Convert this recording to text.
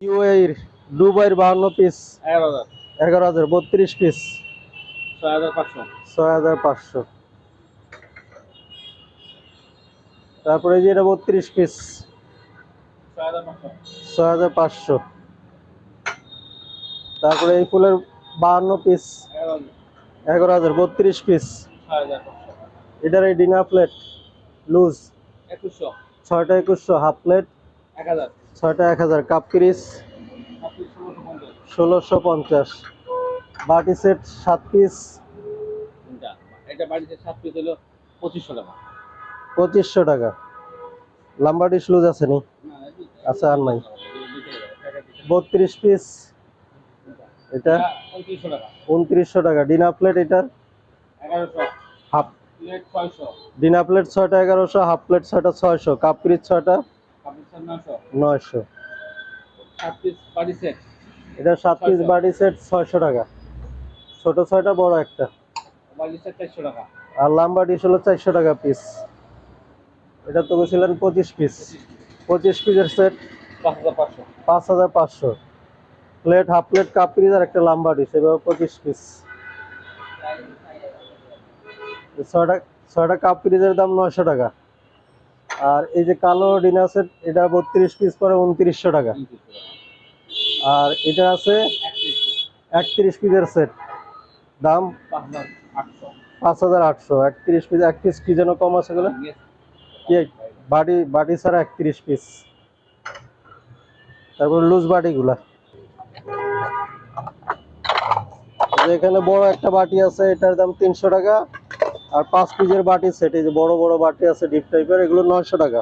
ইউএইর দুবাইয়ের 52 piece 11,000 11,000 32 piece 6,500 6,500। তারপরে এই যে এটা 32 পিস 6,500 6,500। তারপরে এই ফুলের 52 পিস 11,000 32 পিস 6,500 এটার এই ডিনার প্লেট লুজ 2,100 6টা 2100 হাফ প্লেট 1,000 6টা 1000 কাপ পিস 1650 বাটি সেট 7 পিস এটা বাড়িতে 7 পিস হলো 2,500 টাকা 2500 টাকা। লাম্বা ডিশ লুজ আছে নি? আচ্ছা আর নাই। 32 পিস এটা 2,900 টাকা 2900 টাকা। ডিনার প্লেট এটার 1,100 হাফ প্লেট 600 ডিনার প্লেট 6টা 1100 হাফ প্লেট 6টা 600 কাপ পিস 6টা কাপড় 900 900। 7 পিস বাড়ি সেট এটা 7 পিস বাটি সেট 600 টাকা। ছোট 6টা বড় একটা। বাড়ি সেট 400 টাকা আর লাম্বা ডিশ হলো 400 টাকা পিস। এটা তো বলছিলেন 25 পিস 25 পিসের set 5,500 5,500। Plate half plate cup piece আর একটা লাম্বা ডিশ এভাবে 25 পিস। 6টা কাপ পিসের দাম 900 টাকা। আর এই যে কালো ডিনার সেট এটা 32 পিস করে 2900 টাকা। আর এটা আছে 31 পিসের সেট দাম 5,800 5,800। 31 পিস এক পিস কি যেন কম আছে গুলো কি বাটি ছাড়া 31 পিস। তারপর লুজ বাটিগুলা এখানে বড় একটা বাটি আছে এটার দাম 300 টাকা। আর 5 পিসের বাটি সেট এই যে বড় বড় বাটি আছে ডিপ টাইপের এগুলো 900 টাকা।